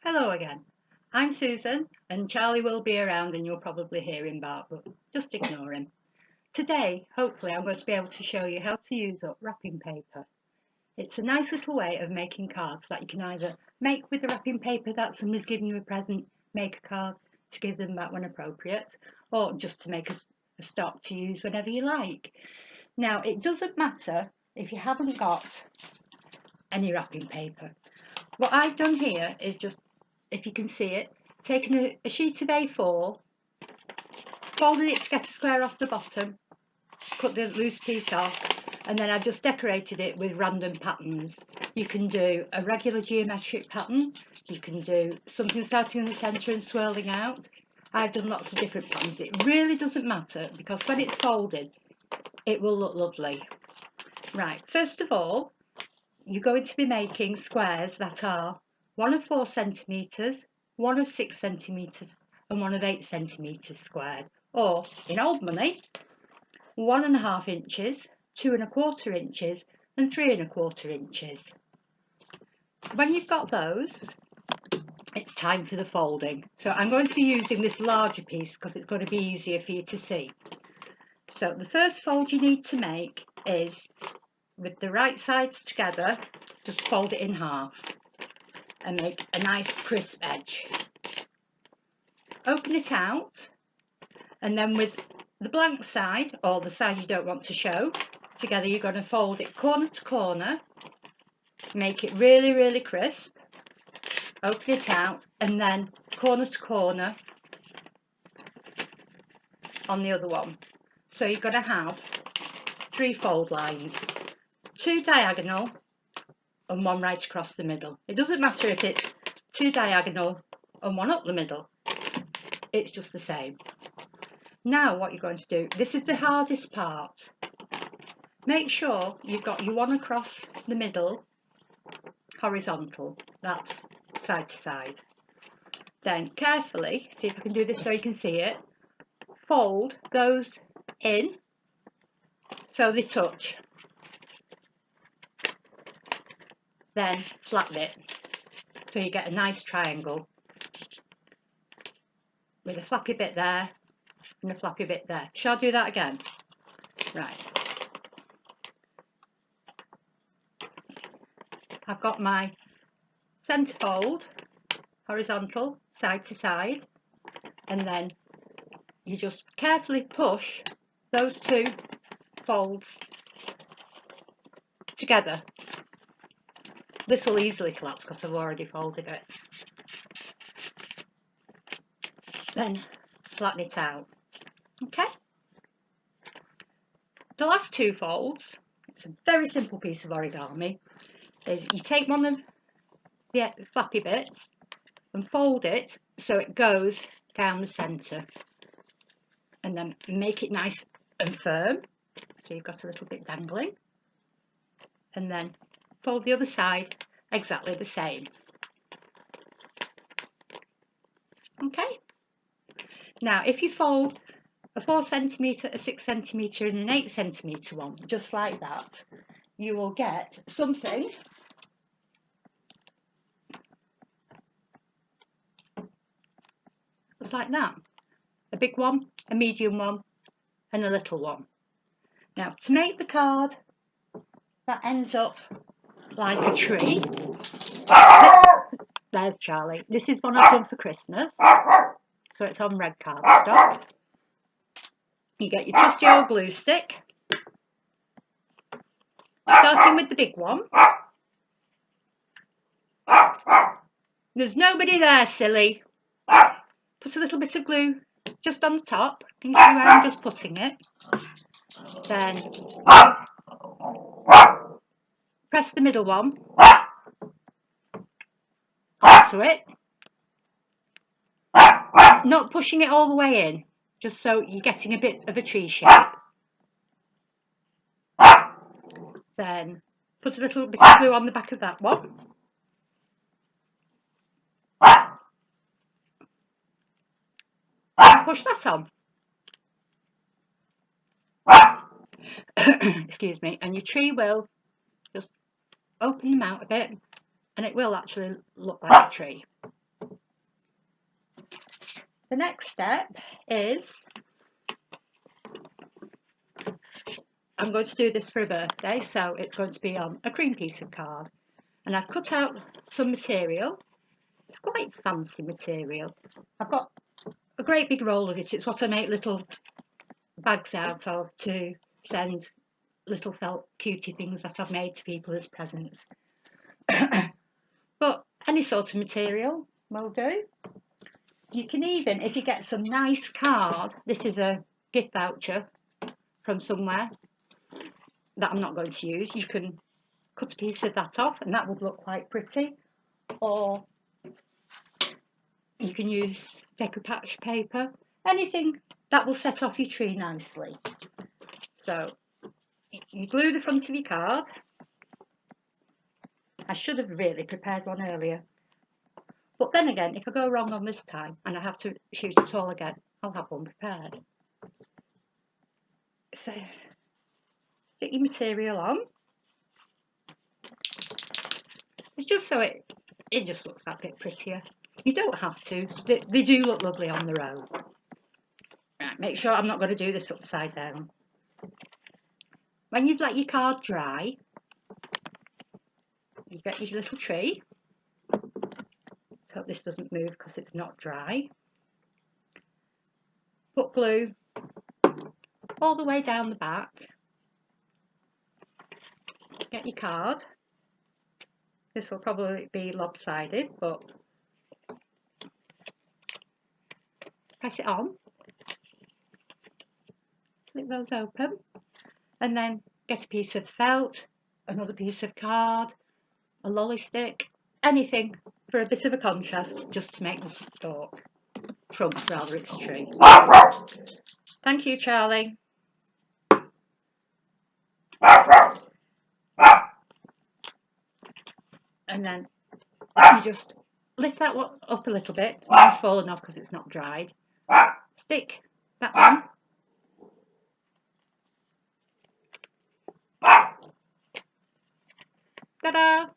Hello again. I'm Susan, and Charlie will be around and you'll probably hear him bark, but just ignore him. Today, hopefully, I'm going to be able to show you how to use up wrapping paper. It's a nice little way of making cards that you can either make with the wrapping paper that somebody's given you a present, make a card to give them back when appropriate, or just to make a stock to use whenever you like. Now, it doesn't matter if you haven't got any wrapping paper. What I've done here is just, if you can see it, taken a sheet of A4, folded it to get a square off the bottom, cut the loose piece off, and then I've just decorated it with random patterns. You can do a regular geometric pattern, you can do something starting in the centre and swirling out. I've done lots of different patterns. It really doesn't matter because when it's folded, it will look lovely. Right, first of all, you're going to be making squares that are 1 of 4 centimetres, 1 of 6 centimetres and 1 of 8 centimetres squared, or in old money, 1.5 inches, 2.25 inches and 3.25 inches. When you've got those, it's time for the folding. So I'm going to be using this larger piece because it's going to be easier for you to see. So the first fold you need to make is, with the right sides together, just fold it in half and make a nice crisp edge. Open it out, and then with the blank side, or the side you don't want to show, together you're going to fold it corner to corner, make it really crisp, open it out, and then corner to corner on the other one. So you're going to have 3 fold lines, 2 diagonal and 1 right across the middle. It doesn't matter if it's 2 diagonal and 1 up the middle, it's just the same. Now what you're going to do, this is the hardest part. Make sure you've got your one across the middle horizontal, that's side to side. Then carefully, see if I can do this so you can see it, fold those in so they touch. Then flatten it so you get a nice triangle with a flappy bit there and a flappy bit there. Shall I do that again? Right. I've got my centre fold, horizontal, side to side, and then you just carefully push those 2 folds together. This will easily collapse because I've already folded it. Then flatten it out. Okay? The last 2 folds, it's a very simple piece of origami, is you take one of the flappy bits and fold it so it goes down the centre, and then make it nice and firm so you've got a little bit dangling, and then fold the other side exactly the same. Okay, now if you fold a 4 centimetre, a 6 centimetre and an 8 centimetre one just like that, you will get something just like that. A big one, a medium one and a little one. Now to make the card that ends up like a tree, there's Charlie. This is one I've done for Christmas, so it's on red cardstock. You get your trusty old glue stick, starting with the big one. There's nobody there, silly. Put a little bit of glue just on the top. Can you see where I'm just putting it? Then press the middle one onto it. Not pushing it all the way in, just so you're getting a bit of a tree shape. Then put a little bit of glue on the back of that one. And push that on. Excuse me, and your tree will just open them out a bit and it will actually look like a tree. The next step is I'm going to do this for a birthday, so it's going to be on a cream piece of card. And I've cut out some material. It's quite fancy material. I've got a great big roll of it. It's what I make little bags out of to send little felt cutie things that I've made to people as presents. But any sort of material will do. You can even, if you get some nice card, this is a gift voucher from somewhere that I'm not going to use, you can cut a piece of that off and that would look quite pretty. Or you can use decoupage paper, anything that will set off your tree nicely. So you glue the front of your card. I should have really prepared one earlier. But then again, if I go wrong on this time and I have to shoot it all again, I'll have one prepared. So stick your material on. It's just so it just looks that bit prettier. You don't have to. They do look lovely on their own. Right, make sure I'm not going to do this upside down. When you've let your card dry, you get your little tree. Hope this doesn't move because it's not dry. Put glue all the way down the back. Get your card. This will probably be lopsided, but press it on. Slip those open. And then get a piece of felt, another piece of card, a lolly stick, anything for a bit of a contrast, just to make the stalk, trunk rather, it's a tree. Thank you, Charlie. And then you just lift that one up a little bit. Mine's fallen off because it's not dried. Stick that on. Ta-da!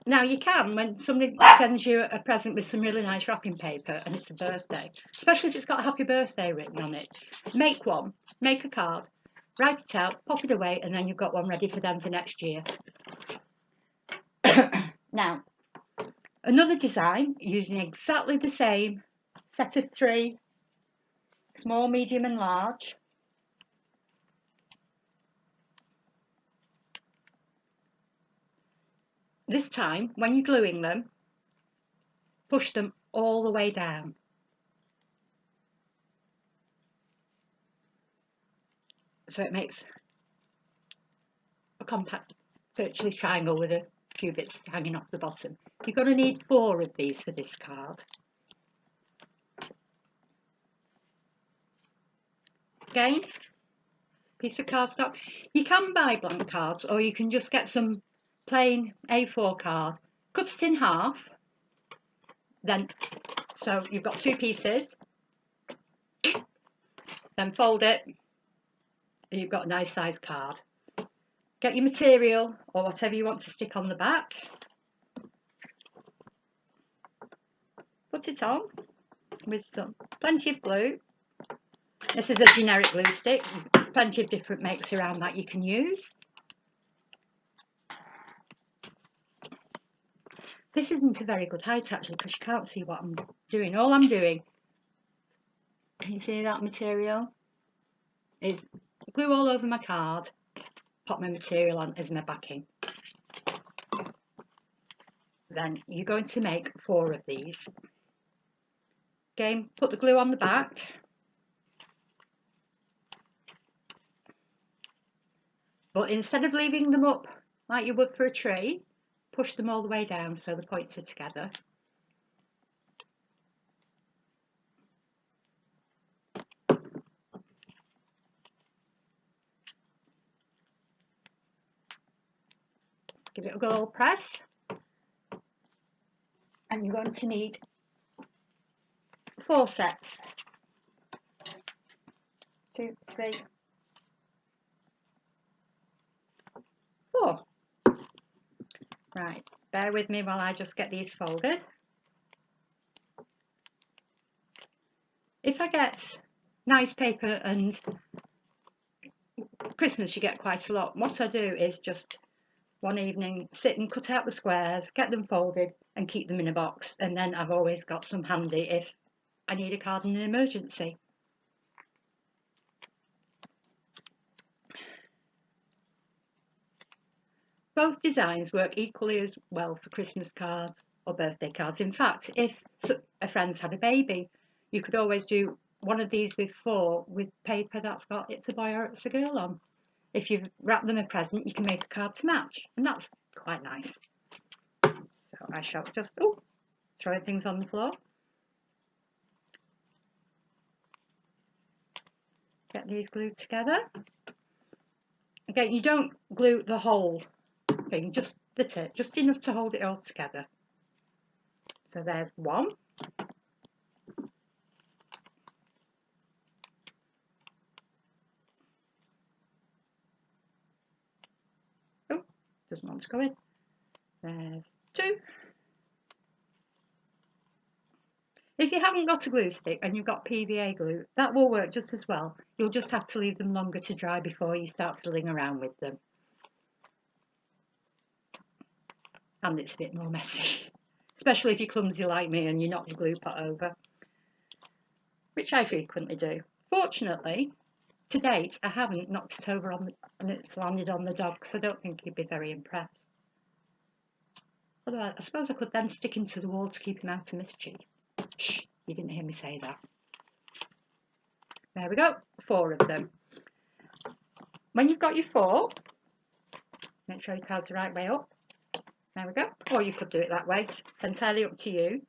Now you can, when somebody sends you a present with some really nice wrapping paper and it's a birthday, especially if it's got happy birthday written on it, make one, make a card, write it out, pop it away, and then you've got one ready for them for next year. Now, another design using exactly the same set of 3, small, medium and large. This time, when you're gluing them, push them all the way down. So it makes a compact, virtually triangle with a few bits hanging off the bottom. You're going to need 4 of these for this card. Again, piece of cardstock. You can buy blank cards or you can just get some plain A4 card, cut it in half, then so you've got 2 pieces, then fold it and you've got a nice size card. Get your material or whatever you want to stick on the back, put it on with some plenty of glue. This is a generic glue stick. There's plenty of different makes around that you can use. This isn't a very good height actually because you can't see what I'm doing. All I'm doing, can you see that material, is glue all over my card, pop my material on as my backing. Then you're going to make 4 of these. Again, put the glue on the back. But instead of leaving them up like you would for a tree, push them all the way down so the points are together. Give it a good old press. And you're going to need 4 sets. 2, 3, 4. Right, bear with me while I just get these folded. if I get nice paper, and Christmas you get quite a lot, what I do is just one evening sit and cut out the squares, get them folded and keep them in a box, and then I've always got some handy if I need a card in an emergency. Both designs work equally as well for Christmas cards or birthday cards. In fact, if a friend's had a baby, you could always do one of these with 4 with paper that's got "It's a boy" or "It's a girl" on. If you've wrapped them a present, you can make a card to match, and that's quite nice. So I shall just throw things on the floor. Get these glued together. Again, you don't glue the whole thing, just the tip, just enough to hold it all together. So there's one. Oh, doesn't want to go in. There's 2. If you haven't got a glue stick and you've got PVA glue, that will work just as well. You'll just have to leave them longer to dry before you start fiddling around with them. And it's a bit more messy, especially if you're clumsy like me and you knock the glue pot over, which I frequently do. Fortunately, to date, I haven't knocked it over and it's landed on the dog, because I don't think he'd be very impressed. Although I suppose I could then stick him to the wall to keep him out of mischief. Shh, you didn't hear me say that. There we go, 4 of them. When you've got your 4, make sure your card's the right way up. There we go. Or you could do it that way, entirely up to you.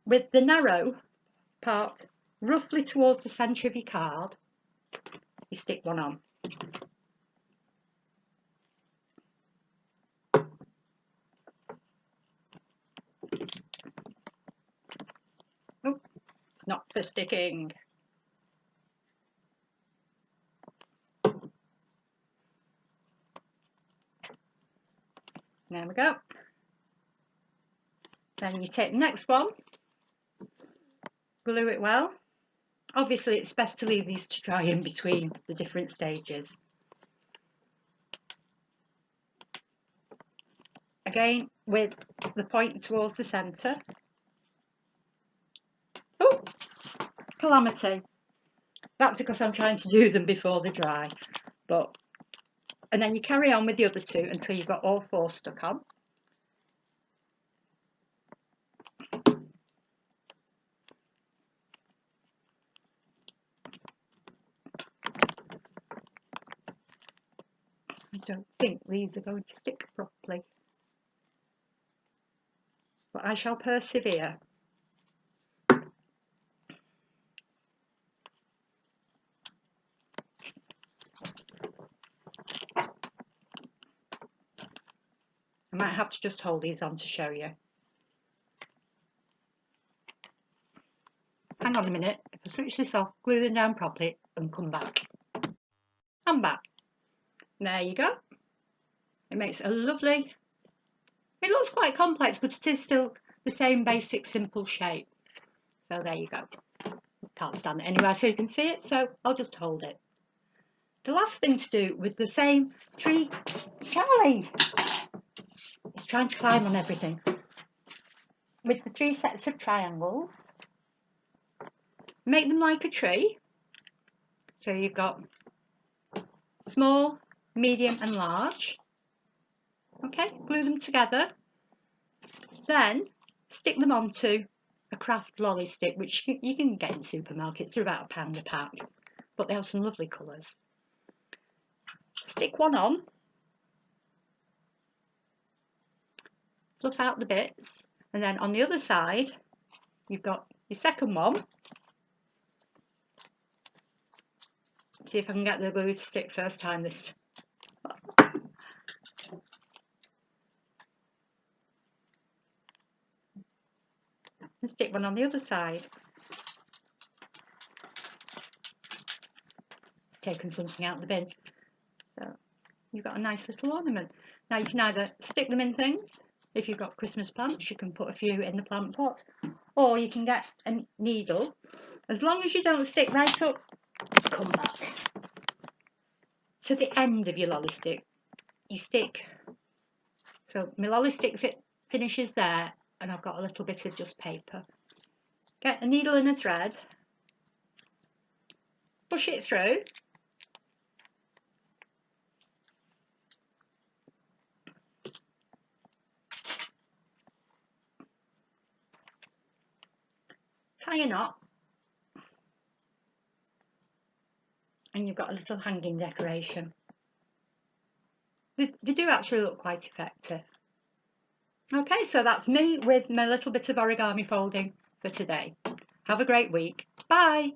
With the narrow part roughly towards the centre of your card, you stick one on. Oh, it's not for sticking. There we go. Then you take the next one, glue it well. Obviously, it's best to leave these to dry in between the different stages. Again, with the point towards the centre. Oh, calamity. That's because I'm trying to do them before they dry. And then you carry on with the other 2 until you've got all 4 stuck on. I don't think these are going to stick properly, but I shall persevere. I might have to just hold these on to show you. Hang on a minute, if I switch this off, glue them down properly and come back. I'm back. There you go. It makes a lovely, it looks quite complex, but it is still the same basic simple shape. So there you go. Can't stand it anywhere so you can see it, so I'll just hold it. The last thing to do with the same tree, Charlie! He's trying to climb on everything. With the 3 sets of triangles, make them like a tree. So you've got small, medium and large. Okay, glue them together. Then stick them onto a craft lolly stick, which you can get in supermarkets. They're about £1 a pack, but they have some lovely colours. Stick one on, fluff out the bits, and then on the other side you've got your second one. See if I can get the glue to stick first time this. And stick one on the other side. Taken something out of the bin. So you've got a nice little ornament. Now you can either stick them in things. If you've got Christmas plants, you can put a few in the plant pot, or you can get a needle. As long as you don't stick right up, come back to the end of your lolly stick. You stick, so my lolly stick finishes there, and I've got a little bit of just paper. Get a needle and a thread, push it through, tie a knot, and you've got a little hanging decoration. They do actually look quite effective. Okay, so that's me with my little bit of origami folding for today. Have a great week. Bye.